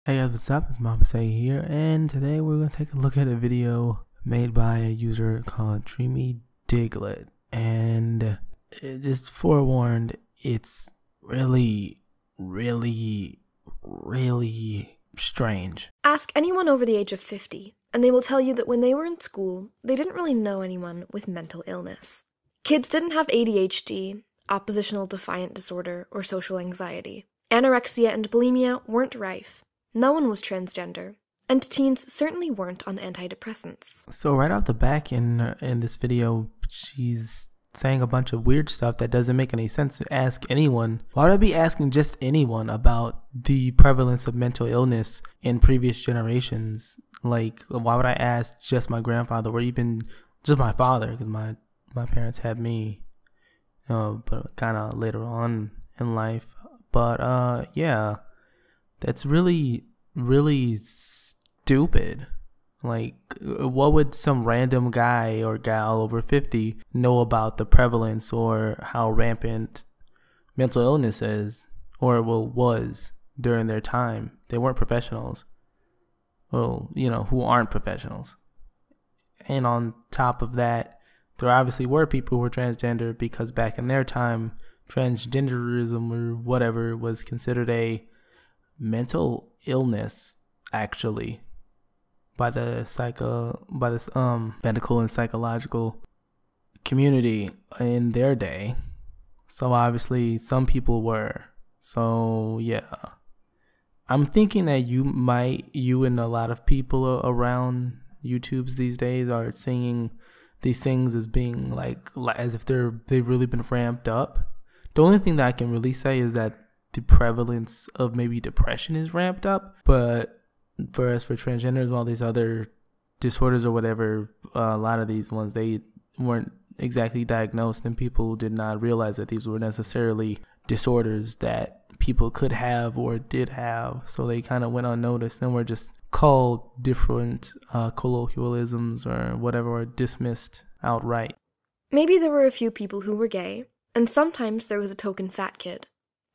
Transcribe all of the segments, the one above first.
Hey guys, what's up? It's Mabasei here, and today we're going to take a look at a video made by a user called Dreamy Diglot. And just forewarned, it's really strange. Ask anyone over the age of 50, and they will tell you that when they were in school, they didn't really know anyone with mental illness. Kids didn't have ADHD, oppositional defiant disorder, or social anxiety. Anorexia and bulimia weren't rife. No one was transgender, and teens certainly weren't on antidepressants. So right off the back in this video, she's saying a bunch of weird stuff that doesn't make any sense to ask anyone. Why would I be asking just anyone about the prevalence of mental illness in previous generations? Like, why would I ask just my grandfather or even just my father? Because my parents had me, but kind of later on in life. But yeah, that's really stupid. Like, what would some random guy or gal over 50 know about the prevalence or how rampant mental illness is, or was during their time? They weren't professionals. Well, who aren't professionals. And on top of that, there obviously were people who were transgender, because back in their time, transgenderism or whatever was considered a mental illness, actually, by the medical and psychological community in their day. So obviously some people were. So yeah, I'm thinking that you and a lot of people around YouTubes these days are seeing these things as being like as if they've really been ramped up. The only thing that I can really say is that the prevalence of maybe depression is ramped up, but for transgenders and all these other disorders or whatever, a lot of these ones, they weren't exactly diagnosed, and people did not realize that these were necessarily disorders that people could have or did have. So they kind of went unnoticed and were just called different colloquialisms or whatever, or dismissed outright. Maybe there were a few people who were gay, and sometimes there was a token fat kid.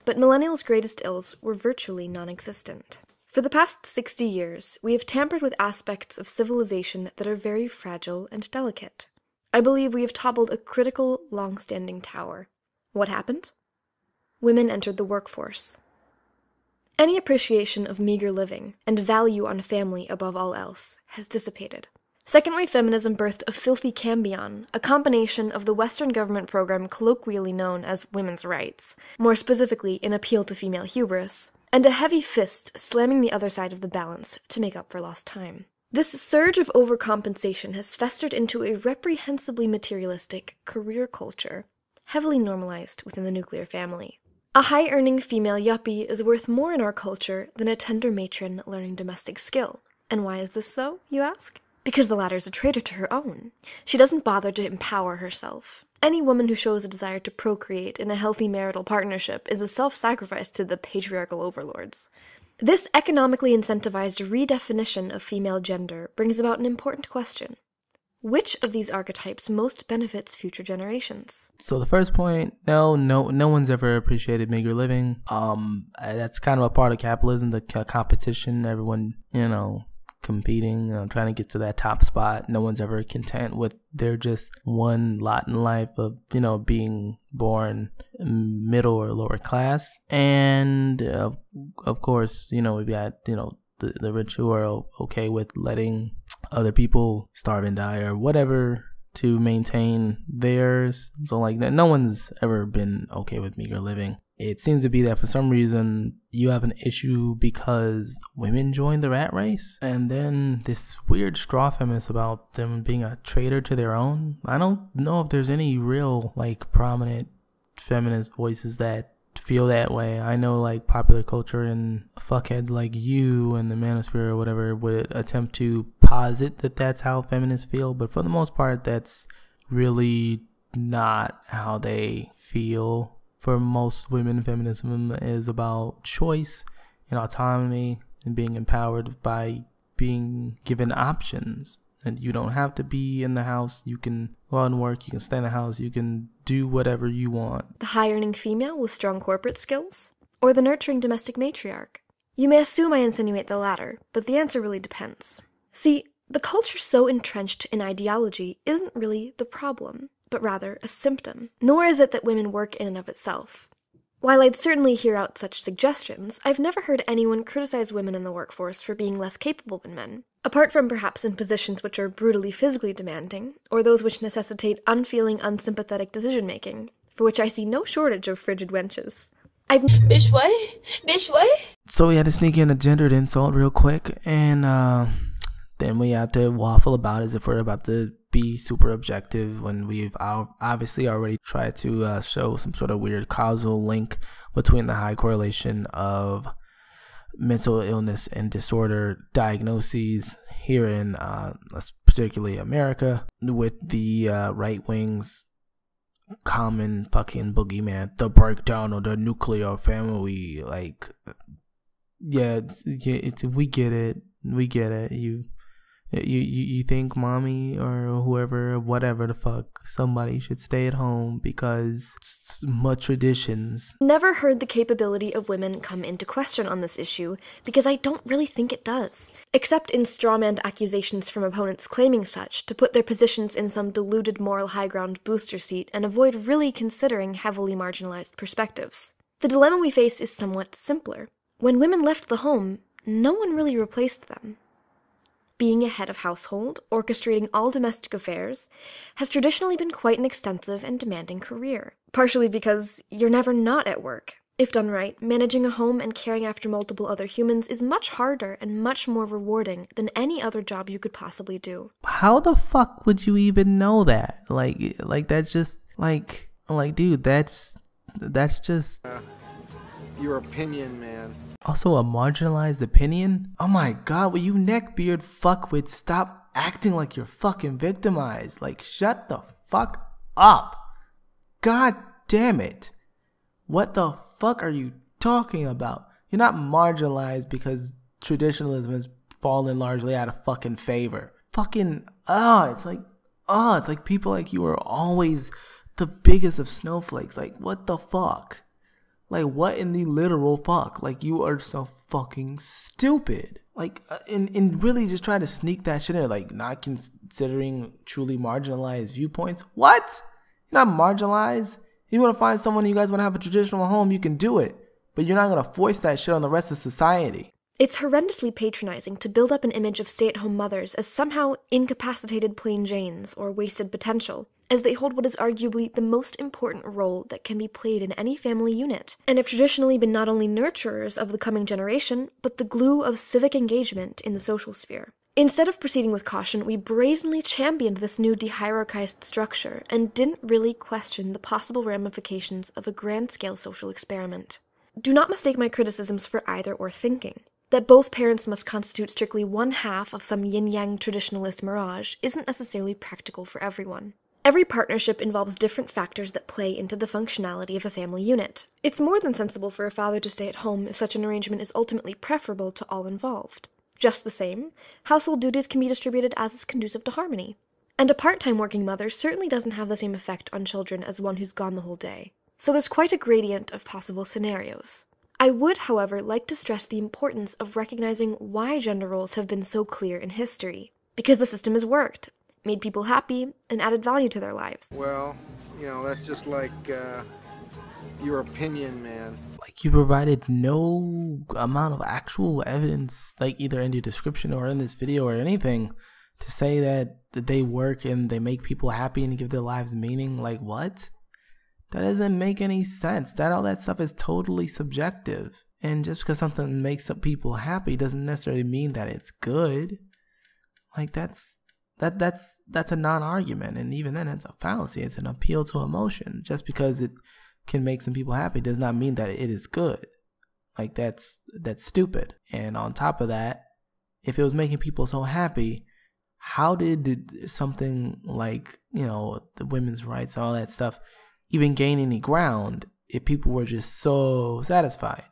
But millennials' greatest ills were virtually non-existent. For the past 60 years, we have tampered with aspects of civilization that are very fragile and delicate. I believe we have toppled a critical, long-standing tower. What happened? Women entered the workforce. Any appreciation of meager living and value on family above all else has dissipated. Second-wave feminism birthed a filthy cambion, a combination of the Western government program colloquially known as women's rights, more specifically an appeal to female hubris, and a heavy fist slamming the other side of the balance to make up for lost time. This surge of overcompensation has festered into a reprehensibly materialistic career culture, heavily normalized within the nuclear family. A high-earning female yuppie is worth more in our culture than a tender matron learning domestic skill. And why is this so, you ask? Because the latter is a traitor to her own. She doesn't bother to empower herself. Any woman who shows a desire to procreate in a healthy marital partnership is a self-sacrifice to the patriarchal overlords. This economically incentivized redefinition of female gender brings about an important question. Which of these archetypes most benefits future generations? So the first point, no one's ever appreciated meager living. That's kind of a part of capitalism, the competition, everyone, competing, trying to get to that top spot. No one's ever content with their just one lot in life of, being born middle or lower class. And of course, we've got, the rich who are okay with letting other people starve and die or whatever to maintain theirs. So like no one's ever been okay with meager living. It seems to be that for some reason you have an issue because women joined the rat race, and then this weird straw feminist about them being a traitor to their own. I don't know if there's any real prominent feminist voices that feel that way. I know popular culture and fuckheads like you and the Manosphere or whatever would attempt to posit that that's how feminists feel, but for the most part that's really not how they feel. For most women, feminism is about choice and autonomy and being empowered by being given options. And you don't have to be in the house. You can go out and work. You can stay in the house. You can do whatever you want. The high-earning female with strong corporate skills? Or the nurturing domestic matriarch? You may assume I insinuate the latter, but the answer really depends. See, the culture so entrenched in ideology isn't really the problem, but rather a symptom. Nor is it that women work in and of itself. While I'd certainly hear out such suggestions, I've never heard anyone criticize women in the workforce for being less capable than men, apart from perhaps in positions which are brutally physically demanding, or those which necessitate unfeeling, unsympathetic decision-making, for which I see no shortage of frigid wenches. Bitch what? Bitch what? So we had to sneak in a gendered insult real quick, and then we had to waffle about as if we're about to be super objective when we've obviously already tried to show some sort of weird causal link between the high correlation of mental illness and disorder diagnoses here in particularly America with the right wing's common fucking boogeyman, the breakdown of the nuclear family. Like, yeah, we get it. You think mommy or whoever, whatever the fuck, somebody should stay at home because it's much traditions. Never heard the capability of women come into question on this issue because I don't really think it does, except in strawman accusations from opponents claiming such to put their positions in some deluded moral high ground booster seat and avoid really considering heavily marginalized perspectives. The dilemma we face is somewhat simpler. When women left the home, no one really replaced them. Being a head of household, orchestrating all domestic affairs, has traditionally been quite an extensive and demanding career, partially because you're never not at work. If done right, managing a home and caring after multiple other humans is much harder and much more rewarding than any other job you could possibly do. How the fuck would you even know that? Like that's just like dude, that's just your opinion, man. Also a marginalized opinion? Oh my god, will you neckbeard fuckwit stop acting like you're fucking victimized? Like, shut the fuck up. God damn it. What the fuck are you talking about? You're not marginalized because traditionalism has fallen largely out of fucking favor. Fucking, it's like people like you are always the biggest of snowflakes. Like, what the fuck? Like, what in the literal fuck? Like, you are so fucking stupid. Like, and really just try to sneak that shit in. Like, not considering truly marginalized viewpoints. What? You're not marginalized. You want to find someone you guys want to have a traditional home, you can do it. But you're not going to force that shit on the rest of society. It's horrendously patronizing to build up an image of stay-at-home mothers as somehow incapacitated plain Janes or wasted potential, as they hold what is arguably the most important role that can be played in any family unit, and have traditionally been not only nurturers of the coming generation, but the glue of civic engagement in the social sphere. Instead of proceeding with caution, we brazenly championed this new de-hierarchized structure and didn't really question the possible ramifications of a grand-scale social experiment. Do not mistake my criticisms for either or thinking. That both parents must constitute strictly one half of some yin-yang traditionalist mirage isn't necessarily practical for everyone. Every partnership involves different factors that play into the functionality of a family unit. It's more than sensible for a father to stay at home if such an arrangement is ultimately preferable to all involved. Just the same, household duties can be distributed as is conducive to harmony. And a part-time working mother certainly doesn't have the same effect on children as one who's gone the whole day. So there's quite a gradient of possible scenarios. I would, however, like to stress the importance of recognizing why gender roles have been so clear in history. Because the system has worked, made people happy, and added value to their lives. Well, that's just like your opinion, man. Like, you provided no amount of actual evidence, like either in your description or in this video or anything, to say that they work and they make people happy and give their lives meaning. Like, what? That doesn't make any sense. All that stuff is totally subjective. And just because something makes some people happy doesn't necessarily mean that it's good. Like, that's a non-argument. And even then, it's a fallacy. It's an appeal to emotion. Just because it can make some people happy does not mean that it is good. Like, that's stupid. And on top of that, if it was making people so happy, how did something like, the women's rights and all that stuff even gain any ground if people were just so satisfied?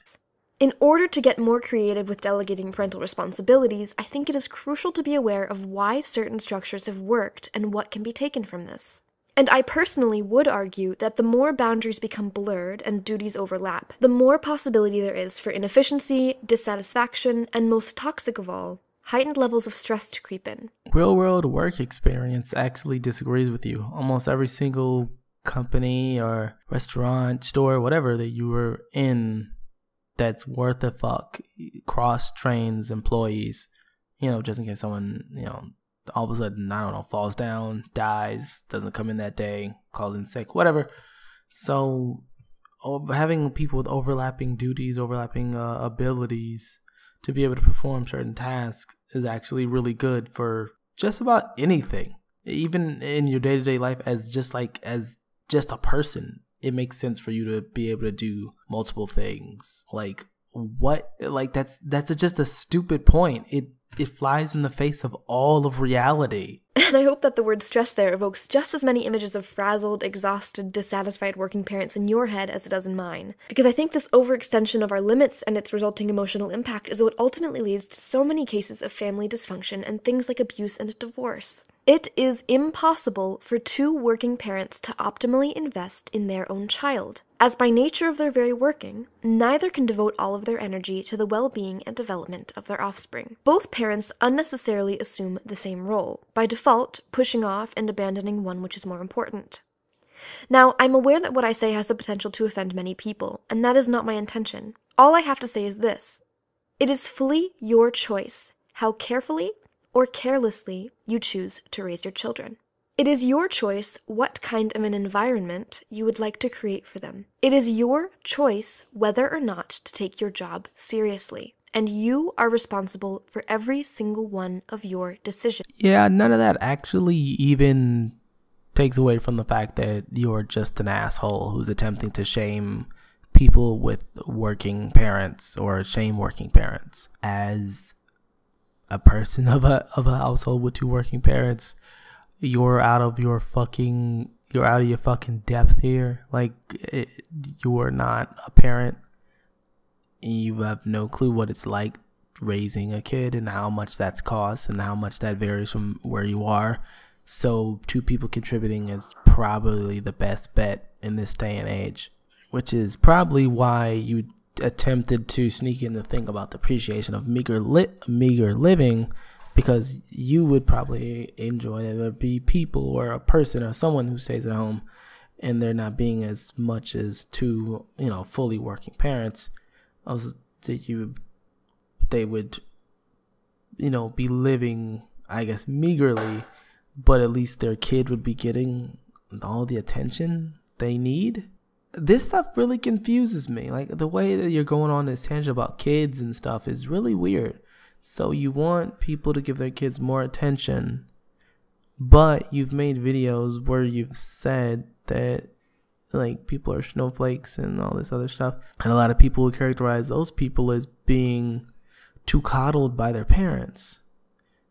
In order to get more creative with delegating parental responsibilities, I think it is crucial to be aware of why certain structures have worked and what can be taken from this. And I personally would argue that the more boundaries become blurred and duties overlap, the more possibility there is for inefficiency, dissatisfaction, and most toxic of all, heightened levels of stress to creep in. Real world work experience actually disagrees with you. Almost every single company or restaurant, store, whatever that you were in that's worth a fuck cross-trains employees, just in case someone, all of a sudden, I don't know, falls down, dies, doesn't come in that day, calls in sick, whatever. So having people with overlapping duties, overlapping abilities to be able to perform certain tasks is actually really good for just about anything. Even in your day-to-day life as just a person, it makes sense for you to be able to do multiple things. That's just a stupid point. It flies in the face of all of reality. And I hope that the word stress there evokes just as many images of frazzled, exhausted, dissatisfied working parents in your head as it does in mine. Because I think this overextension of our limits and its resulting emotional impact is what ultimately leads to so many cases of family dysfunction and things like abuse and divorce. It is impossible for two working parents to optimally invest in their own child, as by nature of their very working, neither can devote all of their energy to the well-being and development of their offspring. Both parents unnecessarily assume the same role, by default pushing off and abandoning one which is more important. Now, I'm aware that what I say has the potential to offend many people, and that is not my intention. All I have to say is this: it is fully your choice how carefully or carelessly you choose to raise your children. It is your choice what kind of an environment you would like to create for them. It is your choice whether or not to take your job seriously, and you are responsible for every single one of your decisions. Yeah, none of that actually even takes away from the fact that you're just an asshole who's attempting to shame people with working parents or shame working parents. As a person of a household with two working parents, you're out of your fucking depth here. You are not a parent. You have no clue what it's like raising a kid and how much that's cost and how much that varies from where you are. So two people contributing is probably the best bet in this day and age, which is probably why you attempted to sneak in the thing about the appreciation of meager living, because you would probably enjoy that there be people or a person or someone who stays at home and they're not being as much as two fully working parents. They would be living, I guess, meagerly, but at least their kid would be getting all the attention they need. This stuff really confuses me. The way that you're going on this tangent about kids and stuff is really weird. So you want people to give their kids more attention, but you've made videos where you've said that people are snowflakes and all this other stuff. And a lot of people will characterize those people as being too coddled by their parents.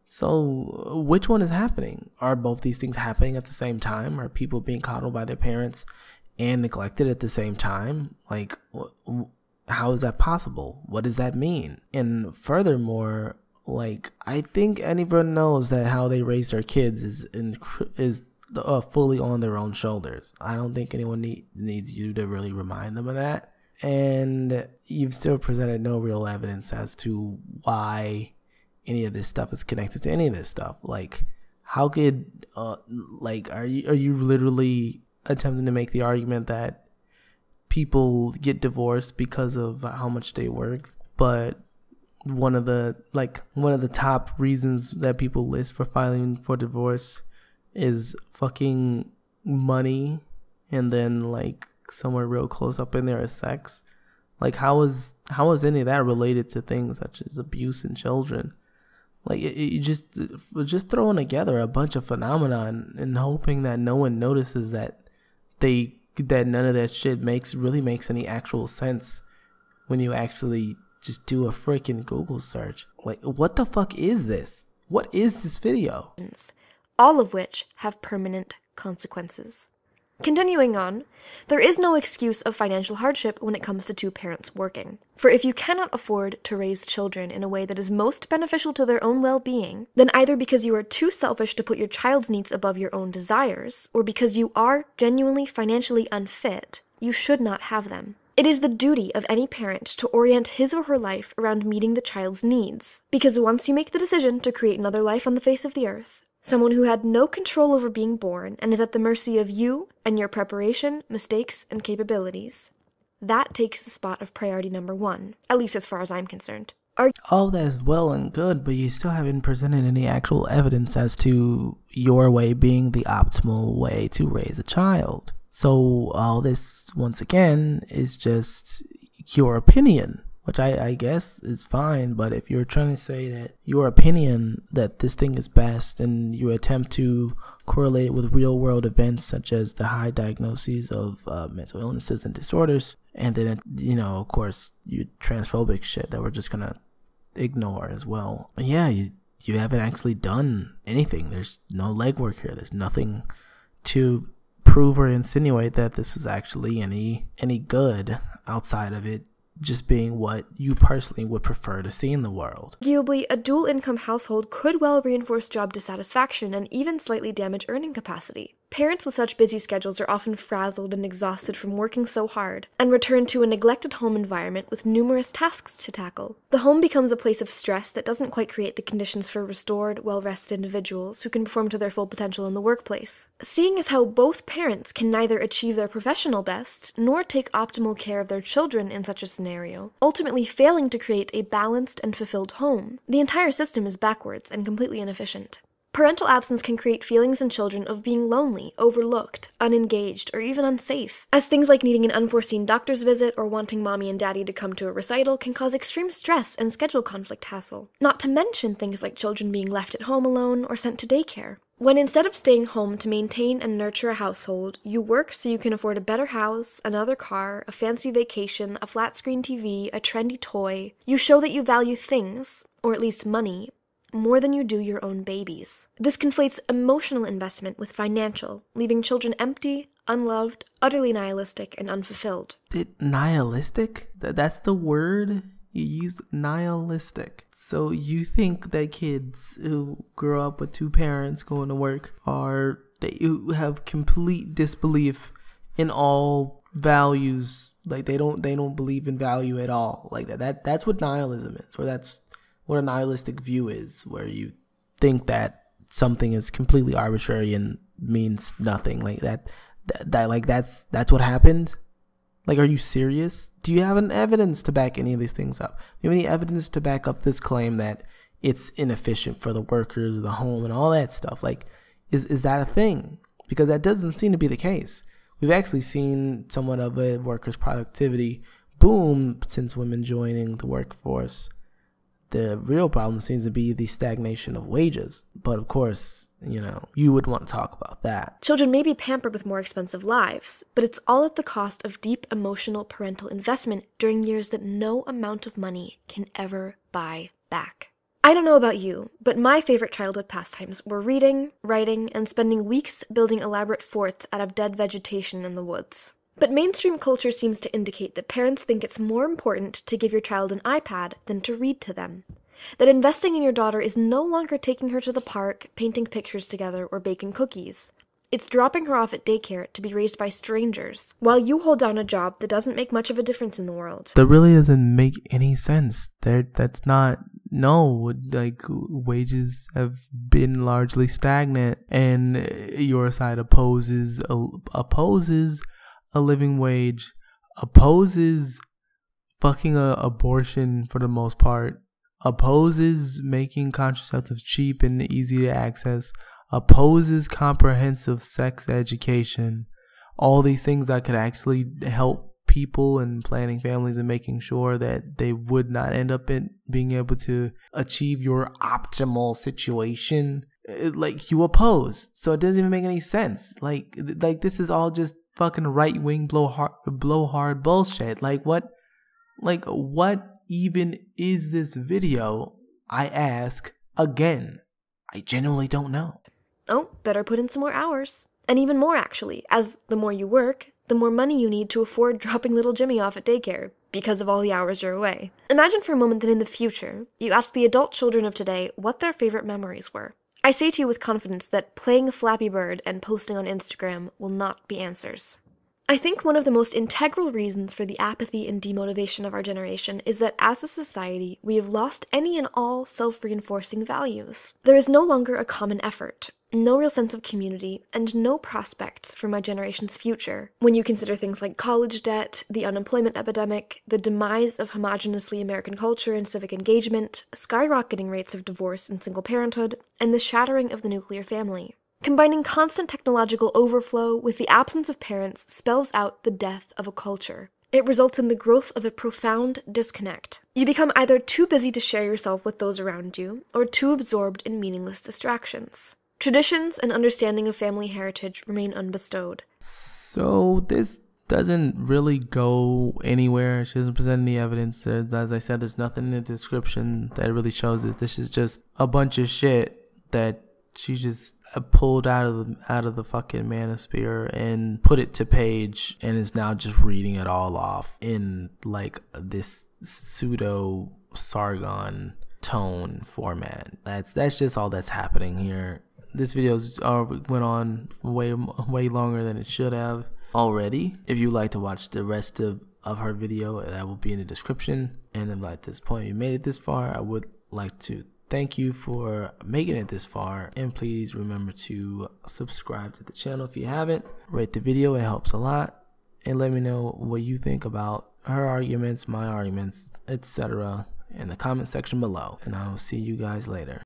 So which one is happening? Are both these things happening at the same time? Are people being coddled by their parents and neglected at the same time? How is that possible? What does that mean? And furthermore, I think anyone knows that how they raise their kids is fully on their own shoulders. I don't think anyone needs you to really remind them of that. And you've still presented no real evidence as to why any of this stuff is connected to any of this stuff. How could are you literally attempting to make the argument that people get divorced because of how much they work, but one of the top reasons that people list for filing for divorce is fucking money, and then somewhere real close up in there is sex? How is any of that related to things such as abuse in children? You just throwing together a bunch of phenomena and hoping that no one notices that none of that shit makes any actual sense when you actually just do a freaking Google search. What the fuck is this? What is this video? All of which have permanent consequences. Continuing on, there is no excuse of financial hardship when it comes to two parents working. For if you cannot afford to raise children in a way that is most beneficial to their own well-being, then either because you are too selfish to put your child's needs above your own desires, or because you are genuinely financially unfit, you should not have them. It is the duty of any parent to orient his or her life around meeting the child's needs, because once you make the decision to create another life on the face of the earth, someone who had no control over being born and is at the mercy of you and your preparation, mistakes, and capabilities, that takes the spot of priority number one, at least as far as I'm concerned. All that is well and good, but you still haven't presented any actual evidence as to your way being the optimal way to raise a child. So all this, once again, is just your opinion, which I guess is fine. But if you're trying to say that your opinion that this thing is best and you attempt to correlate it with real world events such as the high diagnoses of mental illnesses and disorders, and then, of course, you transphobic shit that we're just going to ignore as well. Yeah, you haven't actually done anything. There's no legwork here. There's nothing to prove or insinuate that this is actually any good outside of it just being what you personally would prefer to see in the world. Arguably, a dual-income household could well reinforce job dissatisfaction and even slightly damage earning capacity. Parents with such busy schedules are often frazzled and exhausted from working so hard, and return to a neglected home environment with numerous tasks to tackle. The home becomes a place of stress that doesn't quite create the conditions for restored, well-rested individuals who can perform to their full potential in the workplace. Seeing as how both parents can neither achieve their professional best, nor take optimal care of their children in such a scenario, ultimately failing to create a balanced and fulfilled home, the entire system is backwards and completely inefficient. Parental absence can create feelings in children of being lonely, overlooked, unengaged, or even unsafe, as things like needing an unforeseen doctor's visit or wanting mommy and daddy to come to a recital can cause extreme stress and schedule conflict hassle, not to mention things like children being left at home alone or sent to daycare. When instead of staying home to maintain and nurture a household, you work so you can afford a better house, another car, a fancy vacation, a flat-screen TV, a trendy toy, you show that you value things, or at least money, more than you do your own babies. This conflates emotional investment with financial, leaving children empty, unloved, utterly nihilistic, and unfulfilled. Nihilistic? That's the word? You used nihilistic. So you think that kids who grow up with two parents going to work they have complete disbelief in all values, like they don't believe in value at all, like that's what nihilism is, or that's what a nihilistic view is, where you think that something is completely arbitrary and means nothing, like that's what happened. Like, are you serious? Do you have any evidence to back any of these things up? Do you have any evidence to back up this claim that it's inefficient for the workers of the home and all that stuff? Like, is that a thing? Because that doesn't seem to be the case. We've actually seen somewhat of a workers' productivity boom since women joining the workforce. The real problem seems to be the stagnation of wages. But of course, you would want to talk about that. Children may be pampered with more expensive lives, but it's all at the cost of deep emotional parental investment during years that no amount of money can ever buy back. I don't know about you, but my favorite childhood pastimes were reading, writing, and spending weeks building elaborate forts out of dead vegetation in the woods. But mainstream culture seems to indicate that parents think it's more important to give your child an iPad than to read to them. That investing in your daughter is no longer taking her to the park, painting pictures together, or baking cookies. It's dropping her off at daycare to be raised by strangers, while you hold down a job that doesn't make much of a difference in the world. That really doesn't make any sense. That's not... No, like, wages have been largely stagnant, and your side opposes a living wage, opposes fucking abortion for the most part, opposes making contraceptives cheap and easy to access, opposes comprehensive sex education, all these things that could actually help people in planning families and making sure that they would not end up in being able to achieve your optimal situation. Like, you oppose, so it doesn't even make any sense. Like this is all just fucking right-wing blow hard bullshit. Like what even is this video? I ask again. I genuinely don't know. Oh, better put in some more hours. And even more, actually, as the more you work, the more money you need to afford dropping little Jimmy off at daycare because of all the hours you're away. Imagine for a moment that in the future, you ask the adult children of today what their favorite memories were. I say to you with confidence that playing Flappy Bird and posting on Instagram will not be answers. I think one of the most integral reasons for the apathy and demotivation of our generation is that as a society, we have lost any and all self-reinforcing values. There is no longer a common effort, no real sense of community, and no prospects for my generation's future. When you consider things like college debt, the unemployment epidemic, the demise of homogeneously American culture and civic engagement, skyrocketing rates of divorce and single parenthood, and the shattering of the nuclear family. Combining constant technological overflow with the absence of parents spells out the death of a culture. It results in the growth of a profound disconnect. You become either too busy to share yourself with those around you, or too absorbed in meaningless distractions. Traditions and understanding of family heritage remain unbestowed. So this doesn't really go anywhere. She doesn't present any evidence. As I said, there's nothing in the description that really shows it. This is just a bunch of shit that she just pulled out of the fucking manosphere and put it to page, and is now just reading it all off in like this pseudo Sargon tone format. That's just all that's happening here. This video went on way longer than it should have already. If you'd like to watch the rest of her video, that will be in the description. And if at this point you made it this far, I would like to thank you for making it this far, and please remember to subscribe to the channel if you haven't. Rate the video, it helps a lot, and let me know what you think about her arguments, my arguments, etc. in the comment section below, and I will see you guys later.